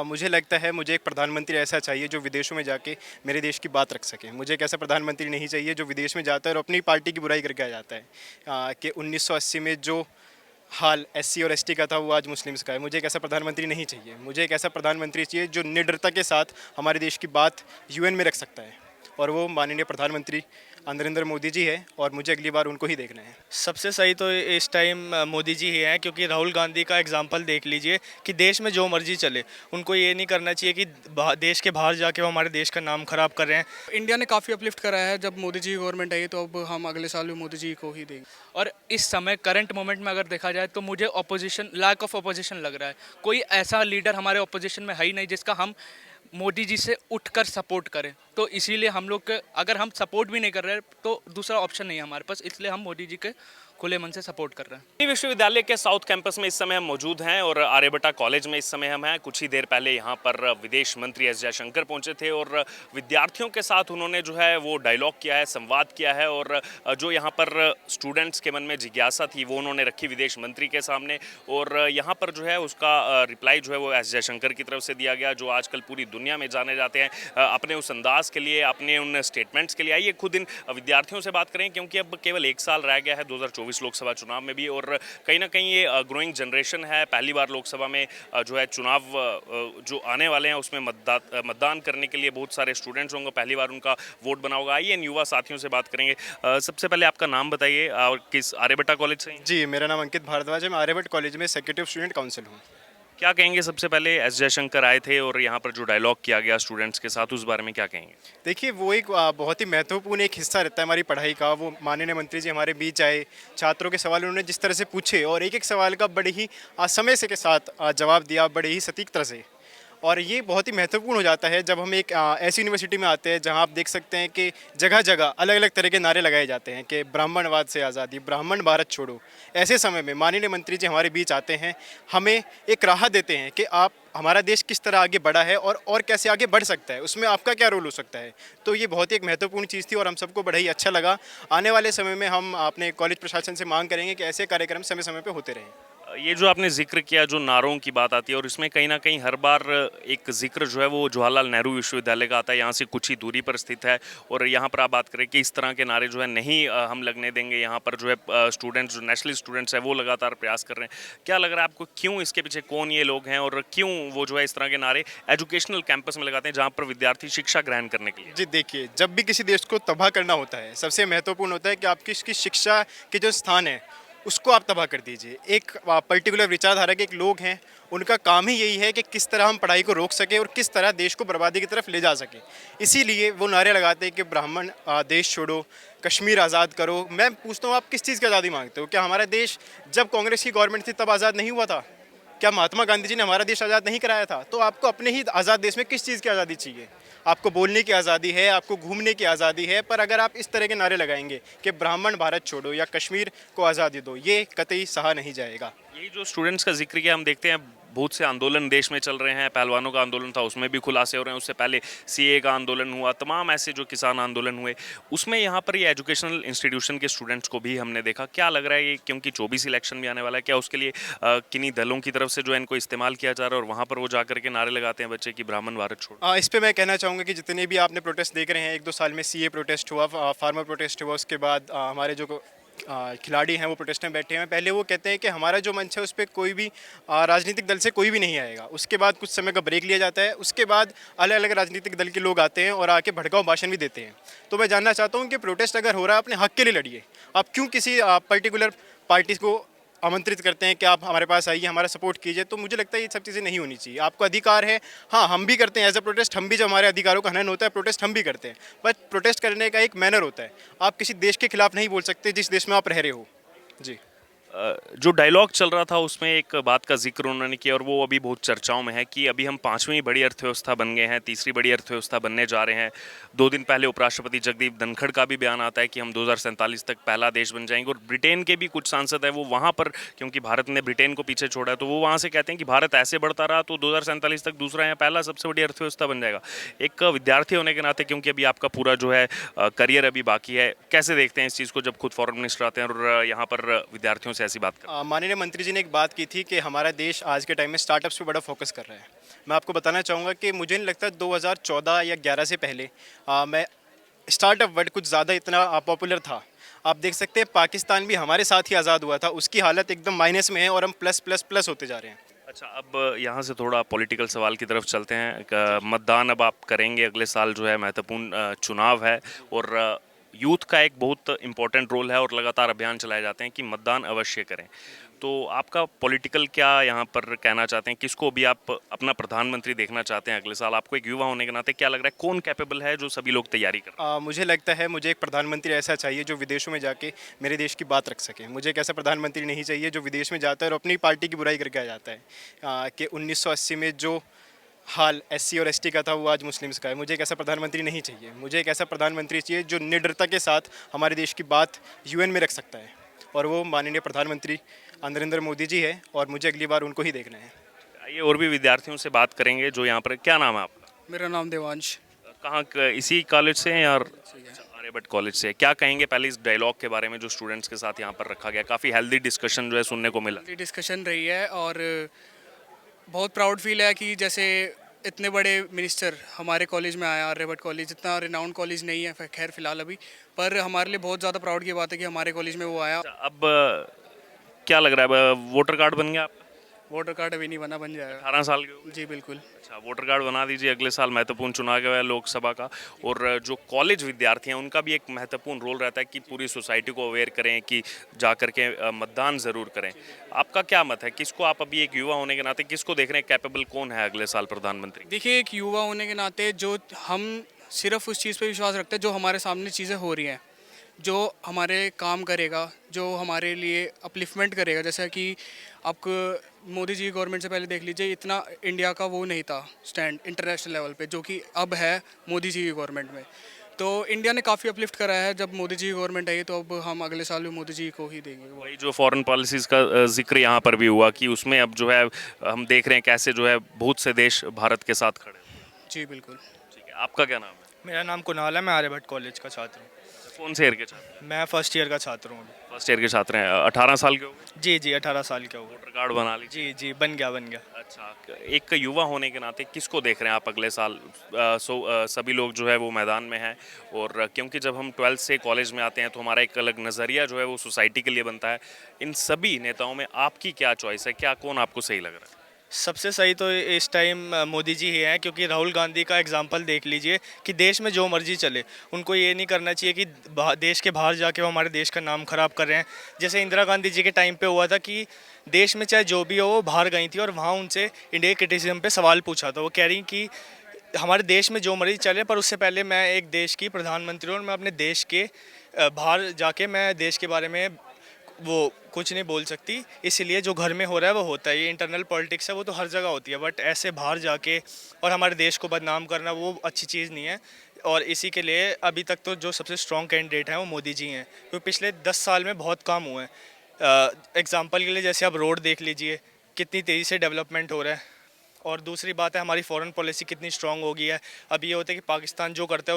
मुझे लगता है मुझे एक प्रधानमंत्री ऐसा चाहिए जो विदेशों में जाके मेरे देश की बात रख सके। मुझे एक ऐसा प्रधानमंत्री नहीं चाहिए जो विदेश में जाता है और अपनी पार्टी की बुराई करके आ जाता है। कि 1980 में जो हाल एससी और एसटी का था वो आज मुस्लिम्स का है। मुझे एक ऐसा प्रधानमंत्री नहीं चाहिए। मुझे एक ऐसा प्रधानमंत्री चाहिए जो निडरता के साथ हमारे देश की बात यूएन में रख सकता है, और वो माननीय प्रधानमंत्री नरेंद्र मोदी जी है, और मुझे अगली बार उनको ही देखना है। सबसे सही तो इस टाइम मोदी जी ही हैं, क्योंकि राहुल गांधी का एग्जाम्पल देख लीजिए कि देश में जो मर्जी चले, उनको ये नहीं करना चाहिए कि देश के बाहर जाके वो हमारे देश का नाम खराब कर रहे हैं। इंडिया ने काफ़ी अपलिफ्ट करा है जब मोदी जी की गवर्नमेंट आई, तो अब हम अगले साल भी मोदी जी को ही देंगे। और इस समय करंट मोमेंट में अगर देखा जाए तो मुझे ऑपोजिशन, लैक ऑफ ऑपोजिशन लग रहा है। कोई ऐसा लीडर हमारे ऑपोजिशन में है ही नहीं जिसका हम मोदी जी से उठकर सपोर्ट करें। तो इसीलिए हम लोग अगर हम सपोर्ट भी नहीं कर रहे तो दूसरा ऑप्शन नहीं है हमारे पास, इसलिए हम मोदी जी के खुले मन से सपोर्ट कर रहे हैं। विश्वविद्यालय के साउथ कैंपस में इस समय हम मौजूद हैं और आर्यभट्टा कॉलेज में इस समय हम हैं। कुछ ही देर पहले यहाँ पर विदेश मंत्री एस जयशंकर पहुँचे थे और विद्यार्थियों के साथ उन्होंने जो है वो डायलॉग किया है, संवाद किया है, और जो यहाँ पर स्टूडेंट्स के मन में जिज्ञासा थी वो उन्होंने रखी विदेश मंत्री के सामने, और यहाँ पर जो है उसका रिप्लाई जो है वो एस जयशंकर की तरफ से दिया गया, जो आजकल पूरी दुनिया में जाने जाते हैं अपने उस अंदाज के लिए, अपने उन स्टेटमेंट्स के लिए। आइए खुद इन विद्यार्थियों से बात करें, क्योंकि अब केवल 1 साल रह गया है 2024 लोकसभा चुनाव में भी, और कहीं ना कहीं ये ग्रोइंग जनरेशन है। पहली बार लोकसभा में जो है चुनाव जो आने वाले हैं उसमें मतदान करने के लिए बहुत सारे स्टूडेंट्स होंगे, पहली बार उनका वोट बना होगा। आइए इन युवा साथियों से बात करेंगे। सबसे पहले आपका नाम बताइए और किस आर्यभट्टा कॉलेज से? जी, मेरा नाम अंकित भारद्वाज है। मैं आर्यभट्ट कॉलेज में सेक्रेटरी ऑफ स्टूडेंट काउंसिल हूँ। क्या कहेंगे? सबसे पहले एस जयशंकर आए थे और यहाँ पर जो डायलॉग किया गया स्टूडेंट्स के साथ, उस बारे में क्या कहेंगे? देखिए, वो एक बहुत ही महत्वपूर्ण एक हिस्सा रहता है हमारी पढ़ाई का। वो माननीय मंत्री जी हमारे बीच आए, छात्रों के सवाल उन्होंने जिस तरह से पूछे और एक एक सवाल का बड़े ही समय से के साथ जवाब दिया, बड़े ही सटीक तरह से। और ये बहुत ही महत्वपूर्ण हो जाता है जब हम एक ऐसी यूनिवर्सिटी में आते हैं जहां आप देख सकते हैं कि जगह जगह अलग अलग तरह के नारे लगाए जाते हैं कि ब्राह्मणवाद से आज़ादी, ब्राह्मण भारत छोड़ो। ऐसे समय में माननीय मंत्री जी हमारे बीच आते हैं, हमें एक राह देते हैं कि आप हमारा देश किस तरह आगे बढ़ा है और कैसे आगे बढ़ सकता है, उसमें आपका क्या रोल हो सकता है। तो ये बहुत ही एक महत्वपूर्ण चीज़ थी और हम सबको बड़ा ही अच्छा लगा। आने वाले समय में हम अपने कॉलेज प्रशासन से मांग करेंगे कि ऐसे कार्यक्रम समय समय पर होते रहें। ये जो आपने जिक्र किया, जो नारों की बात आती है, और इसमें कहीं ना कहीं हर बार एक जिक्र जो है वो जवाहरलाल नेहरू विश्वविद्यालय का आता है, यहाँ से कुछ ही दूरी पर स्थित है, और यहाँ पर आप बात करें कि इस तरह के नारे जो है नहीं हम लगने देंगे। यहाँ पर जो है स्टूडेंट्स, जो नेशनल स्टूडेंट्स हैं वो लगातार प्रयास कर रहे हैं। क्या लग रहा है आपको, क्यों इसके पीछे, कौन ये लोग हैं और क्यों वो जो है इस तरह के नारे एजुकेशनल कैंपस में लगाते हैं जहाँ पर विद्यार्थी शिक्षा ग्रहण करने के लिए? जी देखिए, जब भी किसी देश को तबाह करना होता है, सबसे महत्वपूर्ण होता है कि आपकी इसकी शिक्षा के जो स्थान है उसको आप तबाह कर दीजिए। एक पर्टिकुलर विचारधारा के एक लोग हैं, उनका काम ही यही है कि किस तरह हम पढ़ाई को रोक सके और किस तरह देश को बर्बादी की तरफ ले जा सके। इसीलिए वो नारे लगाते हैं कि ब्राह्मण देश छोड़ो, कश्मीर आज़ाद करो। मैं पूछता हूँ, आप किस चीज़ की आज़ादी मांगते हो? क्या हमारा देश जब कांग्रेस की गवर्नमेंट थी तब आज़ाद नहीं हुआ था? क्या महात्मा गांधी जी ने हमारा देश आज़ाद नहीं कराया था? तो आपको अपने ही आज़ाद देश में किस चीज़ की आज़ादी चाहिए? आपको बोलने की आज़ादी है, आपको घूमने की आज़ादी है, पर अगर आप इस तरह के नारे लगाएंगे कि ब्राह्मण भारत छोड़ो या कश्मीर को आज़ादी दो, ये कतई सहा नहीं जाएगा। यही जो स्टूडेंट्स का जिक्र किया, हम देखते हैं बहुत से आंदोलन देश में चल रहे हैं। पहलवानों का आंदोलन था, उसमें भी खुलासे हो रहे हैं। उससे पहले सीए का आंदोलन हुआ, तमाम ऐसे जो किसान आंदोलन हुए, उसमें यहाँ पर ये एजुकेशनल इंस्टीट्यूशन के स्टूडेंट्स को भी हमने देखा। क्या लग रहा है ये, क्योंकि 24 इलेक्शन भी आने वाला है, क्या उसके लिए किन्हीं दलों की तरफ से जो है इनको इस्तेमाल किया जा रहा है और वहाँ पर वो जाकर के नारे लगाते हैं बच्चे की ब्राह्मण भारत छोड़ो? इस पे मैं कहना चाहूँगा कि जितने भी आपने प्रोटेस्ट देख रहे हैं, 1-2 साल में सीए प्रोटेस्ट हुआ, फार्मर प्रोटेस्ट हुआ, उसके बाद हमारे जो खिलाड़ी हैं वो प्रोटेस्ट में बैठे हैं। पहले वो कहते हैं कि हमारा जो मंच है उस पर कोई भी राजनीतिक दल से कोई भी नहीं आएगा। उसके बाद कुछ समय का ब्रेक लिया जाता है, उसके बाद अलग अलग राजनीतिक दल के लोग आते हैं और आके भड़काऊ भाषण भी देते हैं। तो मैं जानना चाहता हूँ कि प्रोटेस्ट अगर हो रहा है, अपने हक के लिए लड़िए। आप क्यों किसी पर्टिकुलर पार्टी को आमंत्रित करते हैं कि आप हमारे पास आइए, हमारा सपोर्ट कीजिए? तो मुझे लगता है ये सब चीज़ें नहीं होनी चाहिए। आपको अधिकार है, हाँ हम भी करते हैं एज अ प्रोटेस्ट, हम भी जब हमारे अधिकारों का हनन होता है प्रोटेस्ट हम भी करते हैं, बट प्रोटेस्ट करने का एक मैनर होता है। आप किसी देश के खिलाफ नहीं बोल सकते जिस देश में आप रह रहे हो। जी। जो डायलॉग चल रहा था उसमें एक बात का जिक्र उन्होंने किया, और वो अभी बहुत चर्चाओं में है कि अभी हम 5वीं बड़ी अर्थव्यवस्था बन गए हैं, तीसरी बड़ी अर्थव्यवस्था बनने जा रहे हैं। 2 दिन पहले उपराष्ट्रपति जगदीप धनखड़ का भी बयान आता है कि हम 2047 तक पहला देश बन जाएंगे, और ब्रिटेन के भी कुछ सांसद हैं वो वहाँ पर, क्योंकि भारत ने ब्रिटेन को पीछे छोड़ा है, तो वो वहाँ से कहते हैं कि भारत ऐसे बढ़ता रहा तो 2047 तक दूसरा या पहला सबसे बड़ी अर्थव्यवस्था बन जाएगा। एक विद्यार्थी होने के नाते, क्योंकि अभी आपका पूरा जो है करियर अभी बाकी है, कैसे देखते हैं इस चीज़ को जब खुद फॉरेन मिनिस्टर आते हैं और यहाँ पर विद्यार्थियों से ऐसी बात करते हैं? माननीय मंत्री जी ने एक बात की थी कि हमारा देश आज के टाइम में स्टार्टअप्स पे बड़ा फोकस कर रहा है। मैं आपको बताना चाहूँगा कि मुझे नहीं लगता 2014 या 11 से पहले मैं स्टार्टअप वर्ड कुछ ज़्यादा इतना पॉपुलर था। आप देख सकते हैं पाकिस्तान भी हमारे साथ ही आज़ाद हुआ था, उसकी हालत एकदम माइनस में है और हम प्लस प्लस प्लस होते जा रहे हैं। अच्छा, अब यहाँ से थोड़ा पॉलिटिकल सवाल की तरफ चलते हैं। मतदान अब आप करेंगे, अगले साल जो है महत्वपूर्ण चुनाव है और यूथ का एक बहुत इम्पोर्टेंट रोल है और लगातार अभियान चलाए जाते हैं कि मतदान अवश्य करें। तो आपका पॉलिटिकल क्या यहाँ पर कहना चाहते हैं, किसको भी आप अपना प्रधानमंत्री देखना चाहते हैं अगले साल? आपको एक युवा होने के नाते क्या लग रहा है, कौन कैपेबल है जो सभी लोग तैयारी कर रहे हैं? मुझे लगता है मुझे एक प्रधानमंत्री ऐसा चाहिए जो विदेशों में जाके मेरे देश की बात रख सके। मुझे एक ऐसा प्रधानमंत्री नहीं चाहिए जो विदेश में जाता है और अपनी पार्टी की बुराई करके आ जाता है कि 1980 में जो हाल एससी और एसटी का था वो आज मुस्लिम्स का है। मुझे एक ऐसा प्रधानमंत्री नहीं चाहिए। मुझे एक ऐसा प्रधानमंत्री चाहिए जो निडरता के साथ हमारे देश की बात यूएन में रख सकता है, और वो माननीय प्रधानमंत्री नरेंद्र मोदी जी है और मुझे अगली बार उनको ही देखना है। आइए और भी विद्यार्थियों से बात करेंगे जो यहाँ पर। क्या नाम है आपका? मेरा नाम देवांश। कहाँ इसी कॉलेज से हैं या आर्यभट्ट कॉलेज से? क्या कहेंगे पहले इस डायलॉग के बारे में जो स्टूडेंट्स के साथ यहाँ पर रखा गया? काफ़ी हेल्दी डिस्कशन जो है सुनने को मिला। डिस्कशन रही है और बहुत प्राउड फील है कि जैसे इतने बड़े मिनिस्टर हमारे कॉलेज में आया। आर्यभट्ट कॉलेज इतना रिनाउंड कॉलेज नहीं है खैर फिलहाल अभी, पर हमारे लिए बहुत ज़्यादा प्राउड की बात है कि हमारे कॉलेज में वो आया। अब क्या लग रहा है, वोटर कार्ड बन गया आपका? वोटर कार्ड अभी नहीं बना, बन जाएगा। 18 साल के हो गए? जी बिल्कुल। अच्छा, वोटर कार्ड बना दीजिए, अगले साल महत्वपूर्ण चुनाव है लोकसभा का। और जो कॉलेज विद्यार्थी हैं उनका भी एक महत्वपूर्ण रोल रहता है कि पूरी सोसाइटी को अवेयर करें कि जा करके मतदान ज़रूर करें। आपका क्या मत है, किसको आप अभी एक युवा होने के नाते किसको देख रहे हैं, कैपेबल कौन है अगले साल प्रधानमंत्री? देखिए, एक युवा होने के नाते जो हम सिर्फ उस चीज़ पे विश्वास रखते हैं जो हमारे सामने चीज़ें हो रही हैं, जो हमारे काम करेगा, जो हमारे लिए अपलिफ्टमेंट करेगा। जैसा कि आपको मोदी जी गवर्नमेंट से पहले देख लीजिए, इतना इंडिया का वो नहीं था स्टैंड इंटरनेशनल लेवल पे, जो कि अब है मोदी जी की गवर्नमेंट में। तो इंडिया ने काफ़ी अपलिफ्ट करा है जब मोदी जी की गवर्नमेंट आई, तो अब हम अगले साल भी मोदी जी को ही देंगे। वही जो फॉरेन पॉलिसीज़ का जिक्र यहाँ पर भी हुआ कि उसमें अब जो है हम देख रहे हैं कैसे जो है बहुत से देश भारत के साथ खड़े हैं। जी बिल्कुल। ठीक है, आपका क्या नाम है? मेरा नाम कुणाल है, मैं आर्यभट्ट कॉलेज का छात्र हूँ। कौन से ईयर के छात्र हैं? मैं फर्स्ट ईयर का छात्र हूँ अभी। फर्स्ट ईयर के छात्र हैं। 18 साल के हो गए? जी जी, 18 साल का हूँ। वोटर कार्ड बना लीजिए। जी जी, बन गया बन गया। अच्छा, एक युवा होने के नाते किसको देख रहे हैं आप अगले साल? सभी लोग जो है वो मैदान में हैं और क्योंकि जब हम 12th से कॉलेज में आते हैं तो हमारा एक अलग नज़रिया जो है वो सोसाइटी के लिए बनता है। इन सभी नेताओं में आपकी क्या चॉइस है, क्या कौन आपको सही लग रहा है? सबसे सही तो इस टाइम मोदी जी ही हैं, क्योंकि राहुल गांधी का एग्जाम्पल देख लीजिए कि देश में जो मर्जी चले, उनको ये नहीं करना चाहिए कि देश के बाहर जाके वो हमारे देश का नाम ख़राब कर रहे हैं। जैसे इंदिरा गांधी जी के टाइम पे हुआ था कि देश में चाहे जो भी हो वो बाहर गई थी और वहाँ उनसे इंडिया क्रिटिसिज्म पे सवाल पूछा था। वो कह रही कि हमारे देश में जो मर्जी चले, पर उससे पहले मैं एक देश की प्रधानमंत्री हूँ और मैं अपने देश के बाहर जाके मैं देश के बारे में वो कुछ नहीं बोल सकती। इसलिए जो घर में हो रहा है वो होता है, ये इंटरनल पॉलिटिक्स है, वो तो हर जगह होती है, बट ऐसे बाहर जाके और हमारे देश को बदनाम करना वो अच्छी चीज़ नहीं है। और इसी के लिए अभी तक तो जो सबसे स्ट्रॉन्ग कैंडिडेट हैं वो मोदी जी हैं, क्योंकि पिछले 10 साल में बहुत काम हुए हैं। एग्जांपल के लिए जैसे आप रोड देख लीजिए, कितनी तेज़ी से डेवलपमेंट हो रहा है। और दूसरी बात है, हमारी फॉरेन पॉलिसी कितनी स्ट्रांग हो गई है। अब ये होता है कि पाकिस्तान जो करता है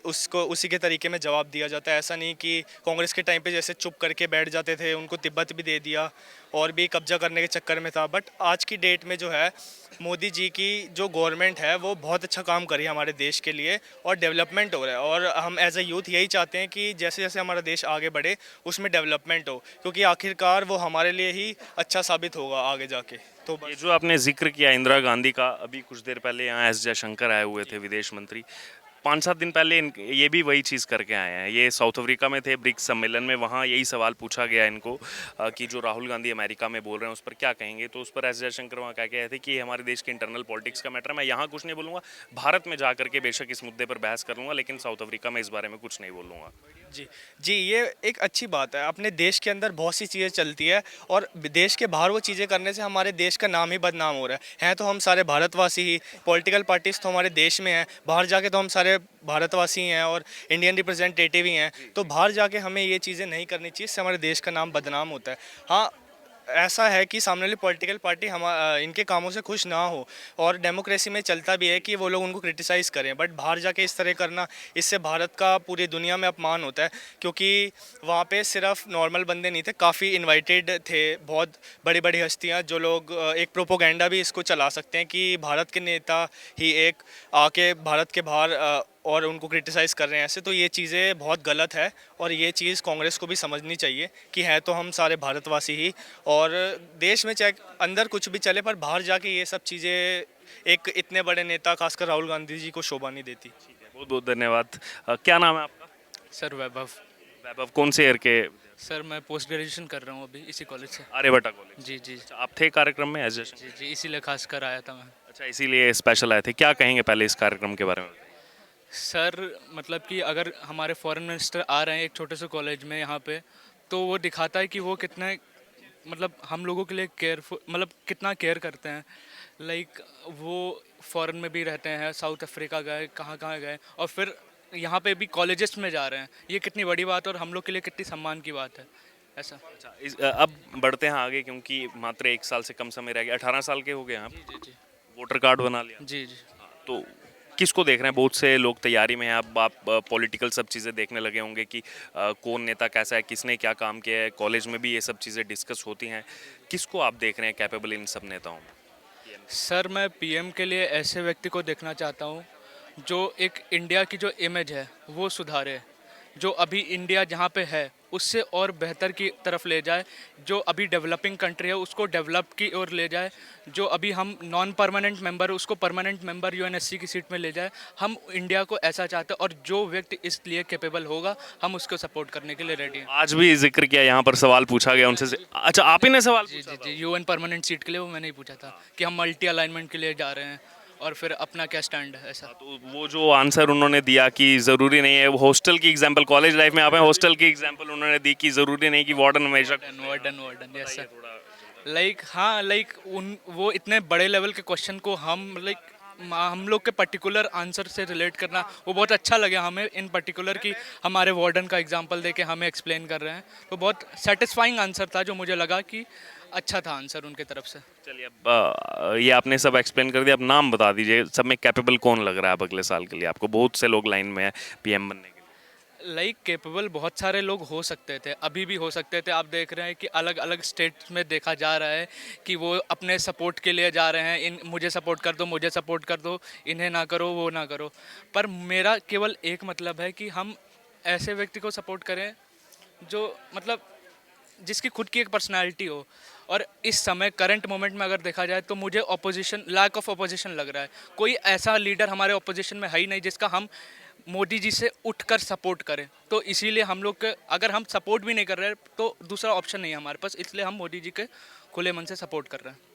उसको उसी के तरीके में जवाब दिया जाता है। ऐसा नहीं कि कांग्रेस के टाइम पे जैसे चुप करके बैठ जाते थे, उनको तिब्बत भी दे दिया और भी कब्जा करने के चक्कर में था। बट आज की डेट में जो है मोदी जी की जो गवर्नमेंट है वो बहुत अच्छा काम कर रही है हमारे देश के लिए और डेवलपमेंट हो रहा है। और हम एज अ यूथ यही चाहते हैं कि जैसे जैसे हमारा देश आगे बढ़े उसमें डेवलपमेंट हो, क्योंकि आखिरकार वो हमारे लिए ही अच्छा साबित होगा आगे जाके। तो ये जो आपने जिक्र किया इंदिरा गांधी का, अभी कुछ देर पहले यहाँ एस जयशंकर आए हुए थे विदेश मंत्री। 5-7 दिन पहले ये भी वही चीज़ करके आए हैं। ये साउथ अफ्रीका में थे ब्रिक्स सम्मेलन में, वहाँ यही सवाल पूछा गया इनको कि जो राहुल गांधी अमेरिका में बोल रहे हैं उस पर क्या कहेंगे। तो उस पर एस जयशंकर वहाँ क्या कहे थे कि हमारे देश के इंटरनल पॉलिटिक्स का मैटर है, मैं यहाँ कुछ नहीं बोलूँगा, भारत में जा करके बेशक इस मुद्दे पर बहस कर लूँगा, लेकिन साउथ अफ्रीका में इस बारे में कुछ नहीं बोलूँगा। जी जी, ये एक अच्छी बात है। अपने देश के अंदर बहुत सी चीज़ें चलती है और देश के बाहर वो चीज़ें करने से हमारे देश का नाम ही बदनाम हो रहा है। तो हम सारे भारतवासी ही, पॉलिटिकल पार्टीज तो हमारे देश में हैं, बाहर जाके तो हम सारे भारतवासी हैं और इंडियन रिप्रेजेंटेटिव ही हैं। तो बाहर जाके हमें ये चीज़ें नहीं करनी चाहिए, इससे हमारे देश का नाम बदनाम होता है। हाँ, ऐसा है कि सामने वाली पॉलिटिकल पार्टी इनके कामों से खुश ना हो, और डेमोक्रेसी में चलता भी है कि वो लोग उनको क्रिटिसाइज़ करें, बट बाहर जाके इस तरह करना, इससे भारत का पूरी दुनिया में अपमान होता है। क्योंकि वहाँ पे सिर्फ नॉर्मल बंदे नहीं थे, काफ़ी इनवाइटेड थे, बहुत बड़ी बड़ी हस्तियाँ, जो लोग एक प्रोपोगंडा भी इसको चला सकते हैं कि भारत के नेता ही एक आके भारत के बाहर और उनको क्रिटिसाइज़ कर रहे हैं ऐसे। तो ये चीज़ें बहुत गलत है, और ये चीज़ कांग्रेस को भी समझनी चाहिए कि है तो हम सारे भारतवासी ही, और देश में चाहे अंदर कुछ भी चले, पर बाहर जाके ये सब चीज़ें एक इतने बड़े नेता खासकर राहुल गांधी जी को शोभा नहीं देती। बहुत बहुत धन्यवाद। क्या नाम है आपका? सर वैभव। वैभव, कौन से ईयर के? सर मैं पोस्ट ग्रेजुएशन कर रहा हूँ अभी इसी कॉलेज से। आर्यभट्टा कॉलेज। जी जी अच्छा, आप थे कार्यक्रम में एज? जी जी, इसीलिए खास कर आया था मैं। अच्छा, इसीलिए स्पेशल आए थे। क्या कहेंगे पहले इस कार्यक्रम के बारे में? सर मतलब कि अगर हमारे फॉरेन मिनिस्टर आ रहे हैं एक छोटे से कॉलेज में यहाँ पे, तो वो दिखाता है कि वो कितने मतलब हम लोगों के लिए केयरफुल, मतलब कितना केयर करते हैं। लाइक वो फॉरेन में भी रहते हैं, साउथ अफ्रीका गए, कहाँ कहाँ गए, और फिर यहाँ पे भी कॉलेजेस में जा रहे हैं। ये कितनी बड़ी बात है और हम लोग के लिए कितनी सम्मान की बात है ऐसा। अच्छा, अब बढ़ते हैं आगे, क्योंकि मात्र 1 साल से कम समय रह गया। 18 साल के हो गए हैं आप? जी जी वोटर कार्ड बना लिया? जी जी। तो किसको देख रहे हैं? बहुत से लोग तैयारी में हैं। अब आप पॉलिटिकल सब चीज़ें देखने लगे होंगे कि कौन नेता कैसा है, किसने क्या काम किया है। कॉलेज में भी ये सब चीज़ें डिस्कस होती हैं। किसको आप देख रहे हैं कैपेबल इन सब नेताओं में? सर मैं पीएम के लिए ऐसे व्यक्ति को देखना चाहता हूँ जो एक इंडिया की जो इमेज है वो सुधारे, जो अभी इंडिया जहाँ पे है उससे और बेहतर की तरफ ले जाए, जो अभी डेवलपिंग कंट्री है उसको डेवलप की ओर ले जाए, जो अभी हम नॉन परमानेंट मेंबर उसको परमानेंट मेंबर यूएनएससी की सीट में ले जाए। हम इंडिया को ऐसा चाहते हैं, और जो व्यक्ति इसलिए कैपेबल होगा हम उसको सपोर्ट करने के लिए रेडी हैं। आज भी जिक्र किया, यहाँ पर सवाल पूछा गया उनसे। अच्छा, आप ही ने सवाल जी पूछा जी था? जी, यूएन परमानेंट सीट के लिए वो मैंने ही पूछा था कि हम मल्टी अलाइनमेंट के लिए जा रहे हैं और फिर अपना क्या स्टैंड है ऐसा। तो वो जो आंसर उन्होंने दिया कि ज़रूरी नहीं है, वो हॉस्टल की एग्जांपल, कॉलेज लाइफ में आप हैं, हॉस्टल की एग्जांपल उन्होंने दी कि ज़रूरी नहीं कि वार्डन हमेशा। वर्डन यस सर। लाइक हाँ, लाइक उन वो इतने बड़े लेवल के क्वेश्चन को हम लाइक हम लोग के पर्टिकुलर आंसर से रिलेट करना वो बहुत अच्छा लगा हमें, इन पर्टिकुलर कि हमारे वार्डन का एग्जांपल देके हमें एक्सप्लेन कर रहे हैं। तो बहुत सेटिस्फाइंग आंसर था, जो मुझे लगा कि अच्छा था आंसर उनके तरफ से। चलिए, अब ये आपने सब एक्सप्लेन कर दिया। अब नाम बता दीजिए, सब में कैपेबल कौन लग रहा है अब अगले साल के लिए आपको? बहुत से लोग लाइन में है पीएम बनने के लिए। लाइक कैपेबल बहुत सारे लोग हो सकते थे, अभी भी हो सकते थे। आप देख रहे हैं कि अलग अलग स्टेट्स में देखा जा रहा है कि वो अपने सपोर्ट के लिए जा रहे हैं, इन मुझे सपोर्ट कर दो, मुझे सपोर्ट कर दो, इन्हें ना करो, वो ना करो। पर मेरा केवल एक मतलब है कि हम ऐसे व्यक्ति को सपोर्ट करें जो मतलब जिसकी खुद की एक पर्सनालिटी हो। और इस समय करंट मोमेंट में अगर देखा जाए तो मुझे ऑपोजिशन, लैक ऑफ ऑपोजिशन लग रहा है। कोई ऐसा लीडर हमारे ऑपोजिशन में है ही नहीं जिसका हम मोदी जी से उठकर सपोर्ट करें। तो इसीलिए हम लोग के, अगर हम सपोर्ट भी नहीं कर रहे तो दूसरा ऑप्शन नहीं है हमारे पास, इसलिए हम मोदी जी के खुले मन से सपोर्ट कर रहे हैं।